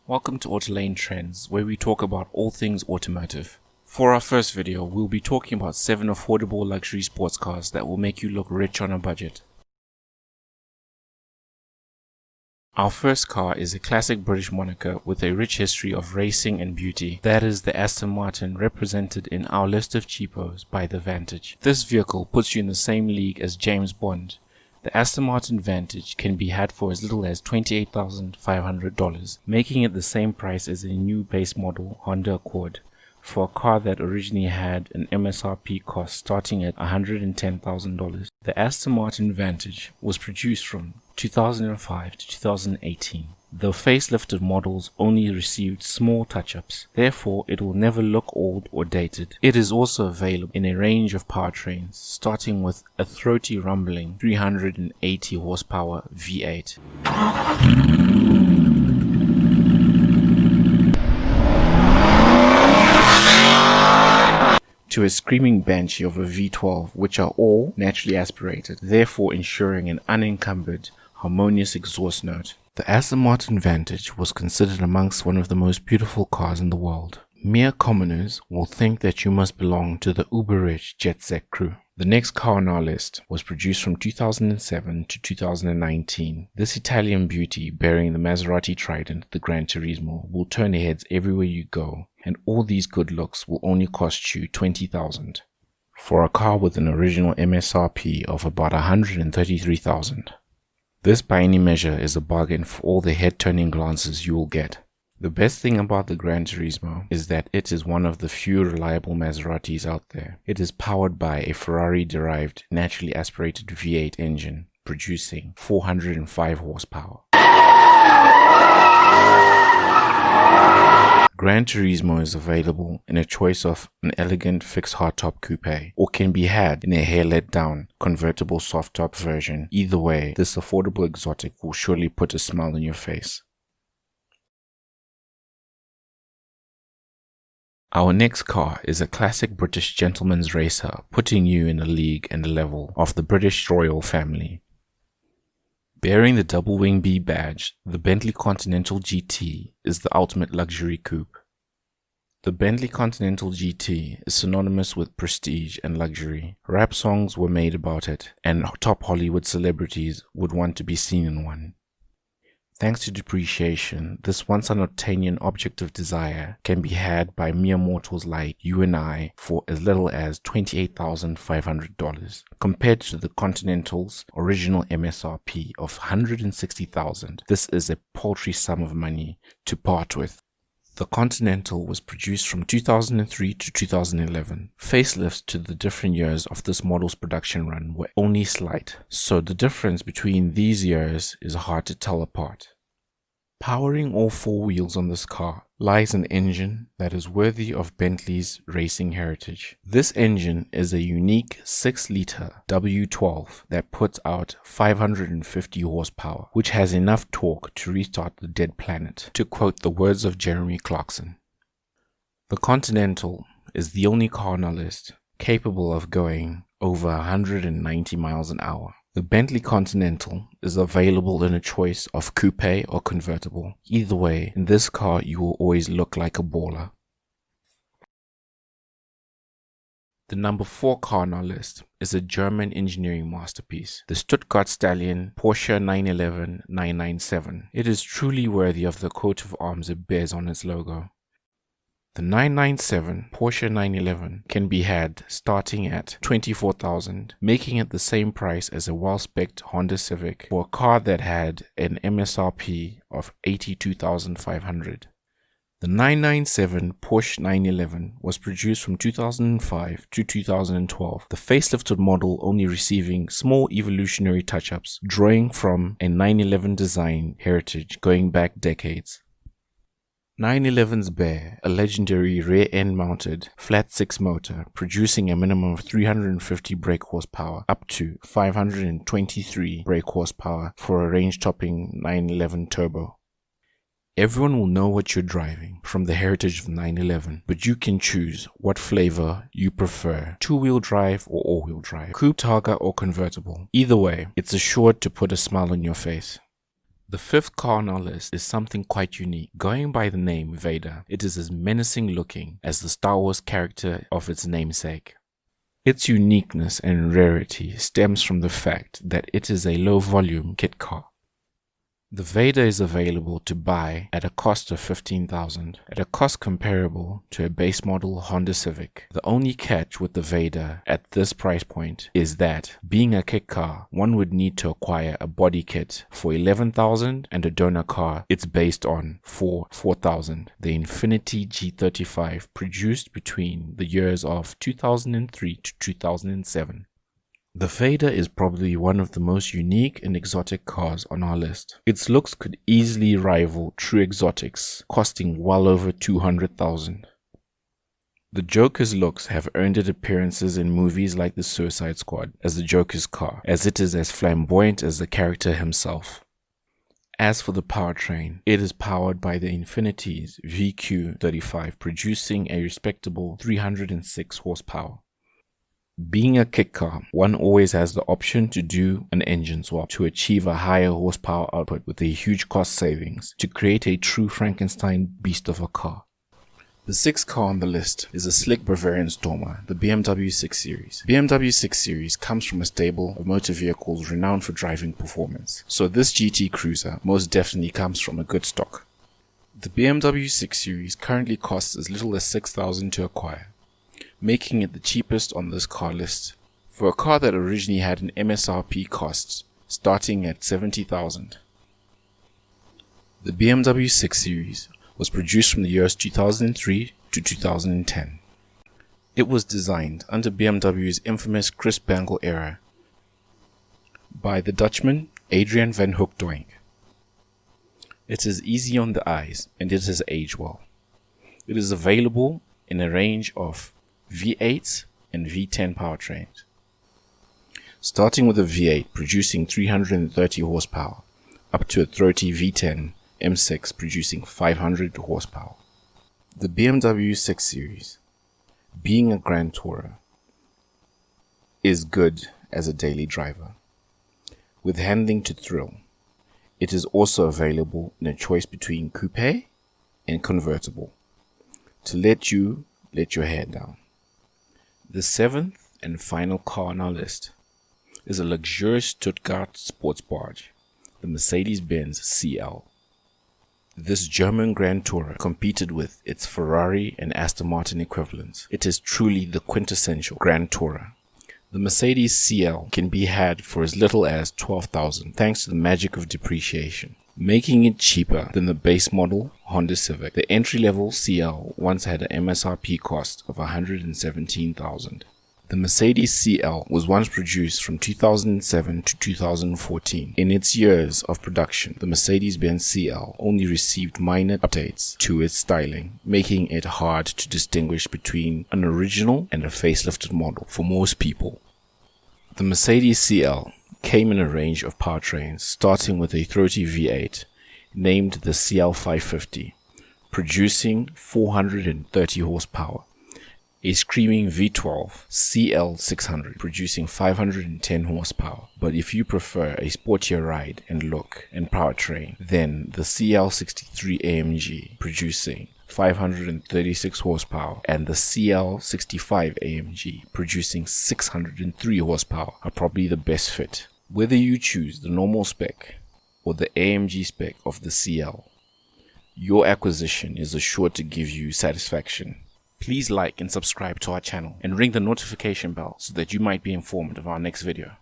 Welcome to Autolane Trends, where we talk about all things automotive. For our first video, we'll be talking about 7 affordable luxury sports cars that will make you look rich on a budget. Our first car is a classic British moniker with a rich history of racing and beauty. That is the Aston Martin, represented in our list of cheapos by the Vantage. This vehicle puts you in the same league as James Bond. The Aston Martin Vantage can be had for as little as $28,500, making it the same price as a new base model Honda Accord, for a car that originally had an MSRP cost starting at $110,000. The Aston Martin Vantage was produced from 2005 to 2018. The facelifted models only received small touch-ups, therefore it will never look old or dated. It is also available in a range of powertrains, starting with a throaty rumbling 380 horsepower V8. To a screaming banshee of a V12, which are all naturally aspirated, therefore ensuring an unencumbered, harmonious exhaust note. The Aston Martin Vantage was considered amongst one of the most beautiful cars in the world. Mere commoners will think that you must belong to the uber-rich jet set crew. The next car on our list was produced from 2007 to 2019. This Italian beauty, bearing the Maserati Trident, the Gran Turismo, will turn heads everywhere you go, and all these good looks will only cost you $20,000 for a car with an original MSRP of about $133,000. This by any measure is a bargain for all the head-turning glances you will get. The best thing about the Gran Turismo is that it is one of the few reliable Maseratis out there. It is powered by a Ferrari-derived naturally aspirated V8 engine, producing 405 horsepower. Gran Turismo is available in a choice of an elegant fixed hardtop coupe, or can be had in a hair-let-down convertible soft-top version. Either way, this affordable exotic will surely put a smile on your face. Our next car is a classic British gentleman's racer, putting you in a league and a level of the British royal family. Bearing the double wing B badge, the Bentley Continental GT is the ultimate luxury coupe. The Bentley Continental GT is synonymous with prestige and luxury. Rap songs were made about it, and top Hollywood celebrities would want to be seen in one. Thanks to depreciation, this once unobtainium object of desire can be had by mere mortals like you and I for as little as $28,500, compared to the Continental's original MSRP of $160,000. This is a paltry sum of money to part with. The Continental was produced from 2003 to 2011. Facelifts to the different years of this model's production run were only slight, so the difference between these years is hard to tell apart. Powering all four wheels on this car lies an engine that is worthy of Bentley's racing heritage. This engine is a unique 6-liter W12 that puts out 550 horsepower, which has enough torque to restart the dead planet, to quote the words of Jeremy Clarkson. The Continental is the only car on our list capable of going over 190 miles an hour. The Bentley Continental is available in a choice of coupe or convertible. Either way, in this car you will always look like a baller. The number 4 car on our list is a German engineering masterpiece, the Stuttgart Stallion Porsche 911 997. It is truly worthy of the coat of arms it bears on its logo. The 997 Porsche 911 can be had starting at $24,000, making it the same price as a well-spec'd Honda Civic for a car that had an MSRP of $82,500. The 997 Porsche 911 was produced from 2005 to 2012, the facelifted model only receiving small evolutionary touch-ups, drawing from a 911 design heritage going back decades. 911s bear a legendary rear-end mounted flat-six motor, producing a minimum of 350 brake horsepower up to 523 brake horsepower for a range-topping 911 turbo. Everyone will know what you're driving from the heritage of 911, but you can choose what flavor you prefer, two-wheel drive or all-wheel drive, coupe, targa or convertible. Either way, it's assured to put a smile on your face. The fifth car on our list is something quite unique. Going by the name Vader, it is as menacing looking as the Star Wars character of its namesake. Its uniqueness and rarity stems from the fact that it is a low-volume kit car. The Vader is available to buy at a cost of $15,000, at a cost comparable to a base model Honda Civic. The only catch with the Vader at this price point is that, being a kit car, one would need to acquire a body kit for $11,000 and a donor car it's based on for $4,000. The Infiniti G35, produced between the years of 2003 to 2007. The Vader is probably one of the most unique and exotic cars on our list. Its looks could easily rival true exotics, costing well over $200,000. The Joker's looks have earned it appearances in movies like The Suicide Squad as the Joker's car, as it is as flamboyant as the character himself. As for the powertrain, it is powered by the Infiniti's VQ35, producing a respectable 306 horsepower. Being a kit car, one always has the option to do an engine swap to achieve a higher horsepower output with a huge cost savings to create a true Frankenstein beast of a car. The sixth car on the list is a slick Bavarian Stormer, the BMW 6 Series. BMW 6 Series comes from a stable of motor vehicles renowned for driving performance, so this GT cruiser most definitely comes from a good stock. The BMW 6 Series currently costs as little as $6,000 to acquire, making it the cheapest on this car list, for a car that originally had an MSRP cost starting at $70,000. The BMW 6 Series was produced from the years 2003 to 2010. It was designed under BMW's infamous Chris Bangle era by the Dutchman Adrian van Hoekdonk. It is easy on the eyes and it has aged well. It is available in a range of V8 and V10 powertrains, starting with a V8 producing 330 horsepower up to a throaty V10 M6 producing 500 horsepower. The BMW 6 Series, being a Grand Tourer, is good as a daily driver, with handling to thrill. It is also available in a choice between coupe and convertible, to let your hair down. The seventh and final car on our list is a luxurious Stuttgart sports barge, the Mercedes-Benz CL. This German Grand Tourer competed with its Ferrari and Aston Martin equivalents. It is truly the quintessential Grand Tourer. The Mercedes CL can be had for as little as $12,000 thanks to the magic of depreciation, making it cheaper than the base model Honda Civic. The entry-level CL once had an MSRP cost of $117,000. The Mercedes CL was once produced from 2007 to 2014. In its years of production, the Mercedes-Benz CL only received minor updates to its styling, making it hard to distinguish between an original and a facelifted model for most people. The Mercedes CL came in a range of powertrains, starting with a throaty V8 named the CL550, producing 430 horsepower, a screaming V12 CL600 producing 510 horsepower. But if you prefer a sportier ride and look and powertrain, then the CL63 AMG producing 536 horsepower and the CL65 AMG producing 603 horsepower are probably the best fit. Whether you choose the normal spec or the AMG spec of the CL, your acquisition is assured to give you satisfaction. Please like and subscribe to our channel and ring the notification bell so that you might be informed of our next video.